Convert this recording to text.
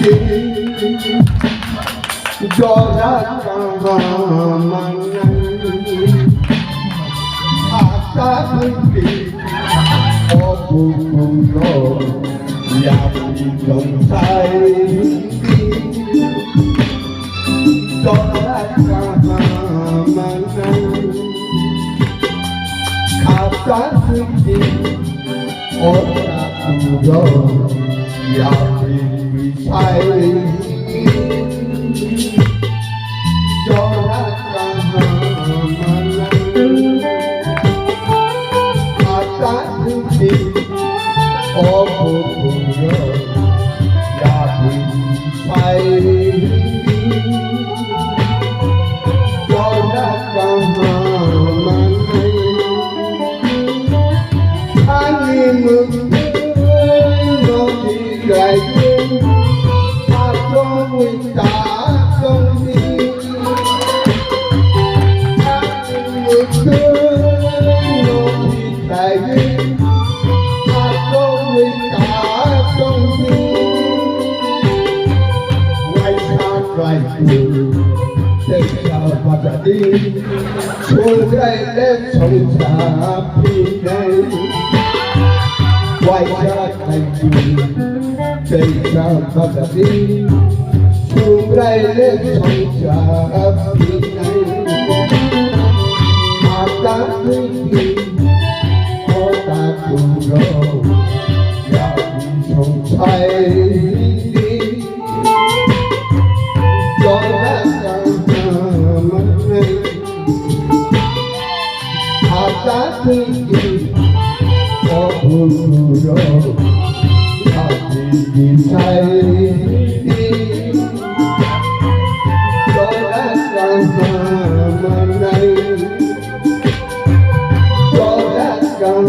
Jora kahamangan Asa bukhi bukhukrok yang didongsai Jora kahamangan Asa bukhi yang didongsai Xuân đây đến sông xa phía đây quay ra thành trường cây ra và đã đi Xuân đây đến sông xa phía đây mà ta thấy đi có ta cùng rồi và đi sông say đi cho ra ta thấy đi có bukhukrok đi say đi cho đã càng này cho đã càng